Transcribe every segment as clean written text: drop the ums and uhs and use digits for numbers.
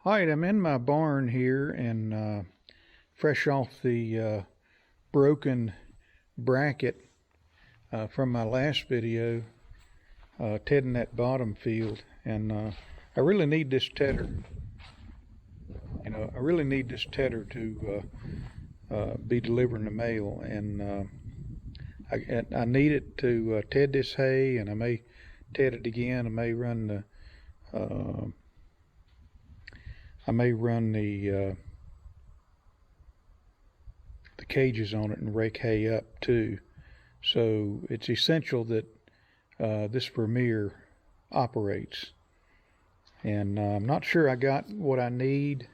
Alright, I'm in my barn here and fresh off the broken bracket from my last video, tedding that bottom field, and I really need this tedder. I really need this tedder to be delivering the mail, and I need it to ted this hay, and I may ted it again. I may run the cages on it and rake hay up too. So it's essential that this Vermeer operates. And I'm not sure I got what I need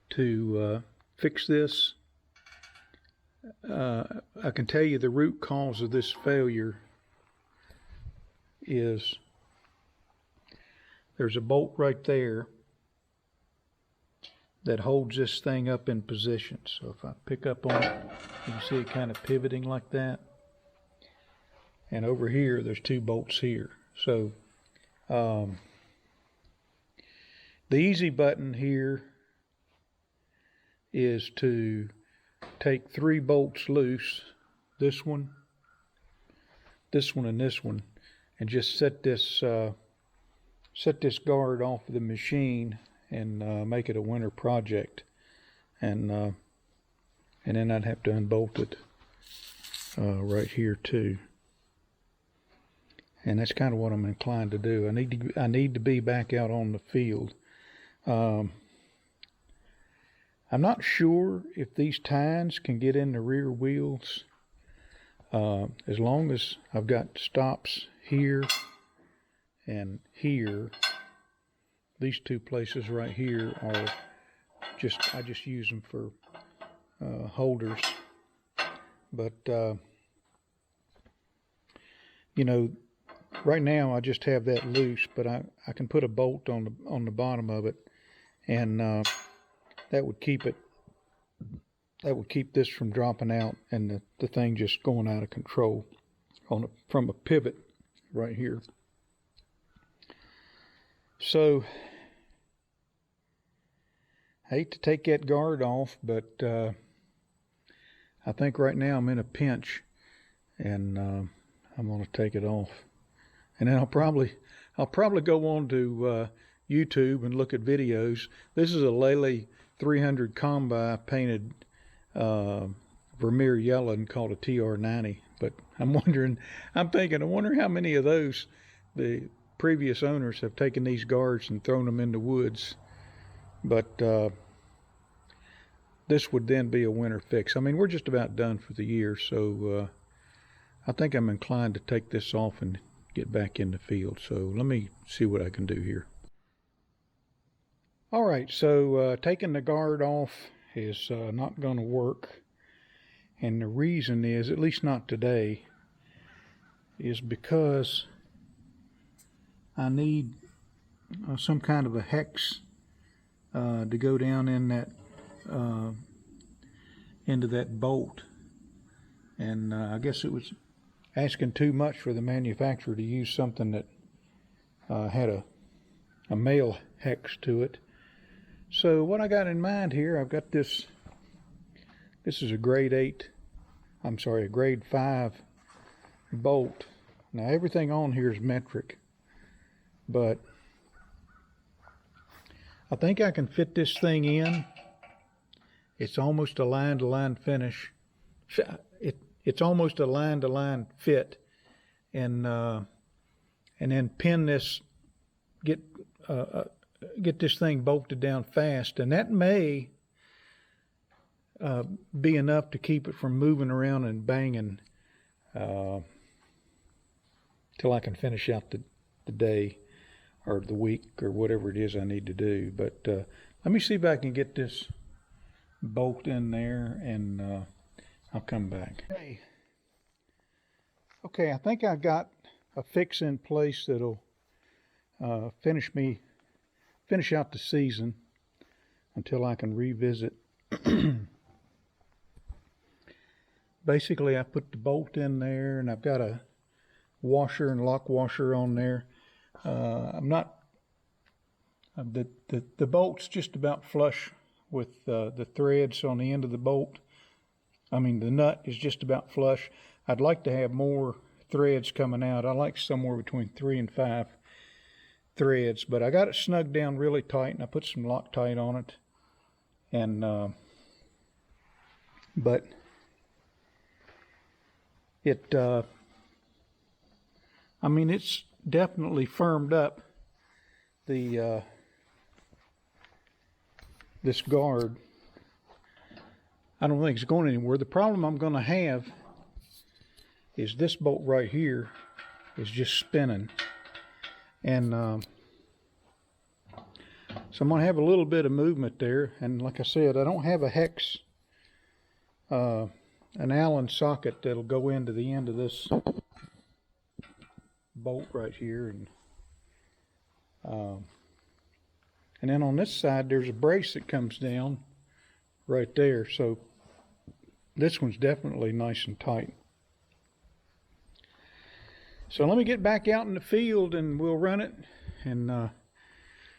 to fix this. I can tell you the root cause of this failure is there's a bolt right there that holds this thing up in position. So if I pick up on it, you can see it kind of pivoting like that. And over here, there's two bolts here. So the easy button here is to take 3 bolts loose, this one, and this one, and just set this guard off of the machine and make it a winter project, and then I'd have to unbolt it right here too. And that's kind of what I'm inclined to do. I need to be back out on the field. I'm not sure if these tines can get in the rear wheels. As long as I've got stops here and here, these two places right here are I just use them for holders. But right now I just have that loose, but I can put a bolt on the bottom of it, and that would keep this from dropping out and the thing just going out of control from a pivot right here. So I hate to take that guard off, but I think right now I'm in a pinch, and I'm going to take it off. And then I'll probably go on to YouTube and look at videos. This is a Lely 300 Combi painted Vermeer yellow and called a TR90. But I wonder how many of those the previous owners have taken these guards and thrown them in the woods. But this would then be a winter fix. I mean, we're just about done for the year, so I think I'm inclined to take this off and get back in the field. So let me see what I can do here. All right, so taking the guard off is not going to work, and the reason is, at least not today, is because I need some kind of a hex to go down in that into that bolt, and I guess it was asking too much for the manufacturer to use something that had a male hex to it. So what I got in mind here, I've got this is a grade 5 bolt. Now everything on here is metric, but I think I can fit this thing in. It's almost a line-to-line finish. It's almost a line-to-line fit, and then pin this, get this thing bolted down fast, and that may be enough to keep it from moving around and banging till I can finish out the day or the week or whatever it is I need to do. But let me see if I can get this bolt in there, and I'll come back. Okay, I think I got a fix in place that'll finish out the season until I can revisit. Basically, I put the bolt in there, and I've got a washer and lock washer on there. I'm not The bolt's just about flush with the threads on the end of the bolt. I mean, the nut is just about flush. I'd like to have more threads coming out. I like somewhere between 3 and 5 threads, but I got it snugged down really tight, and I put some Loctite on it. And but it, I mean, it's definitely firmed up the this guard. I don't think it's going anywhere. The problem I'm going to have is this bolt right here is just spinning, and so I'm going to have a little bit of movement there. And like I said, I don't have a hex, an Allen socket that'll go into the end of this bolt right here, and then on this side there's a brace that comes down right there, so this one's definitely nice and tight. So let me get back out in the field and we'll run it and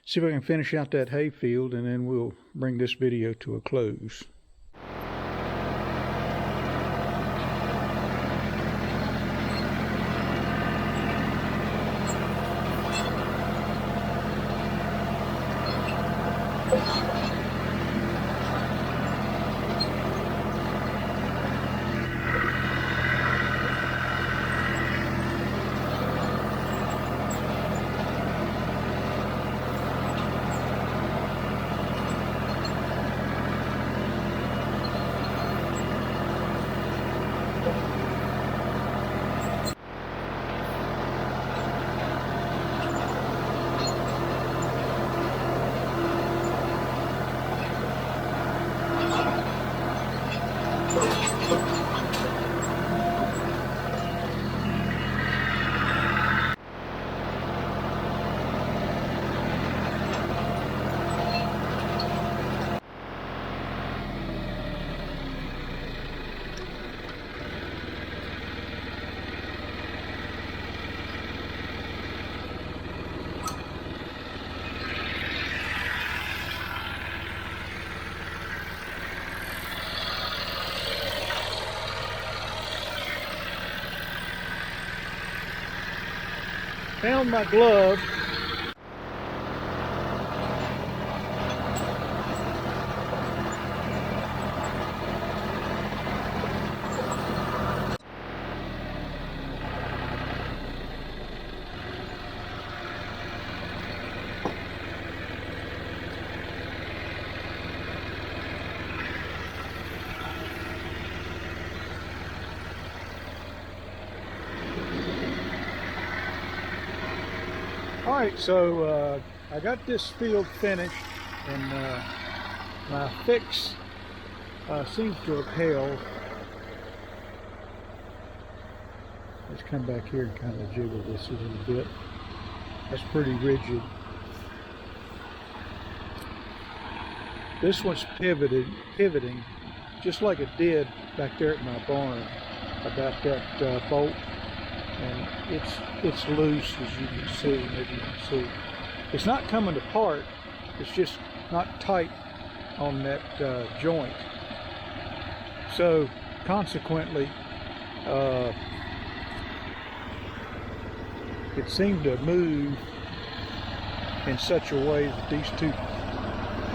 see if I can finish out that hay field, and then we'll bring this video to a close. Found my glove. Alright, so I got this field finished, and my fix seems to have held. Let's come back here and kind of jiggle this a little bit. That's pretty rigid. This one's pivoting just like it did back there at my barn about that bolt. And it's loose, as you can see. Maybe you can see it's not coming apart, it's just not tight on that joint. So consequently it seemed to move in such a way that these two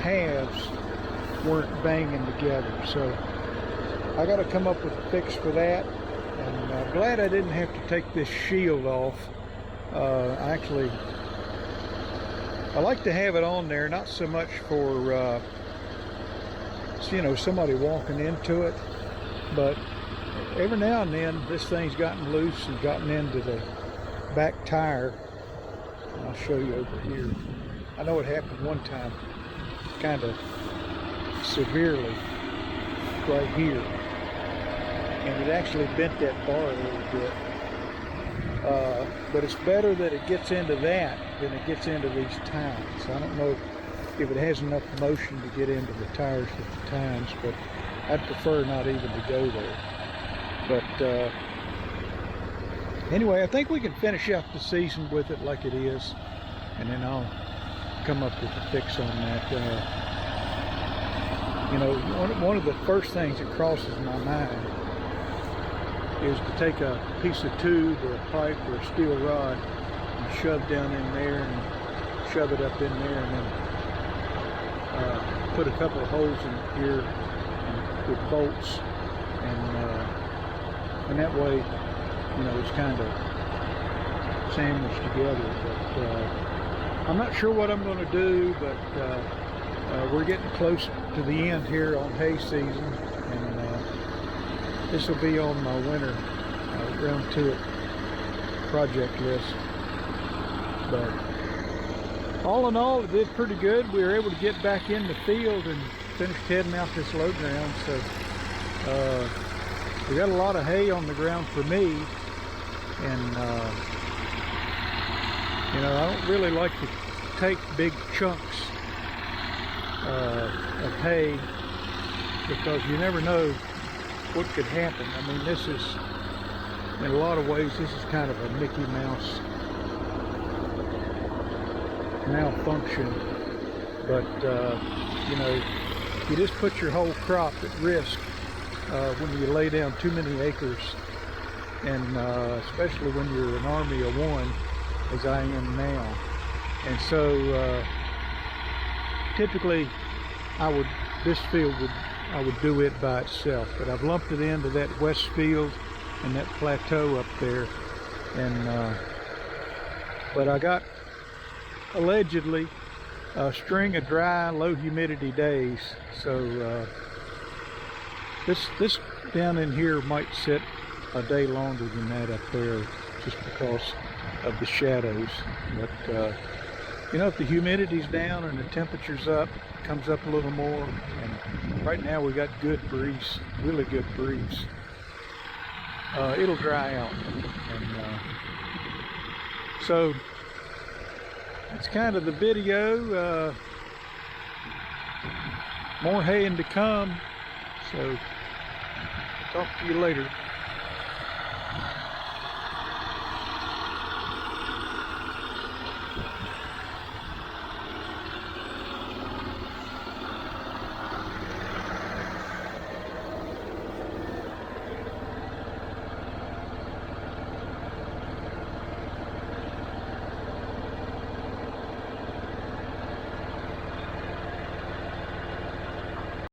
halves weren't banging together. So I got to come up with a fix for that. And I'm glad I didn't have to take this shield off. Actually, I like to have it on there, not so much for you know, somebody walking into it, but every now and then this thing's gotten loose and gotten into the back tire. And I'll show you over here. I know it happened one time, kind of severely, right here. And it actually bent that bar a little bit. But it's better that it gets into that than it gets into these tines. I don't know if it has enough motion to get into the tires with the tines, but I'd prefer not even to go there. But anyway, I think we can finish out the season with it like it is, and then I'll come up with a fix on that. You know, one of the first things that crosses my mind is to take a piece of tube or a pipe or a steel rod and shove down in there and shove it up in there, and then put a couple of holes in here with bolts, and that way, you know, it's kind of sandwiched together. But I'm not sure what I'm going to do, but we're getting close to the end here on hay season, and this will be on my winter round to it project list. But all in all, it did pretty good. We were able to get back in the field and finished heading out this low ground. So we got a lot of hay on the ground for me, and you know, I don't really like to take big chunks of hay, because you never know what could happen. I mean, this is, in a lot of ways, this is kind of a Mickey Mouse malfunction, but you know, you just put your whole crop at risk when you lay down too many acres, and especially when you're an army of one, as I am now. And so typically I would do it by itself, but I've lumped it into that west field and that plateau up there, and but I got allegedly a string of dry, low humidity days, so this down in here might sit a day longer than that up there, just because of the shadows. But you know, if the humidity's down and the temperature's up, it comes up a little more, and right now we got good breeze, really good breeze. It'll dry out, and so that's kind of the video. More haying to come, so talk to you later.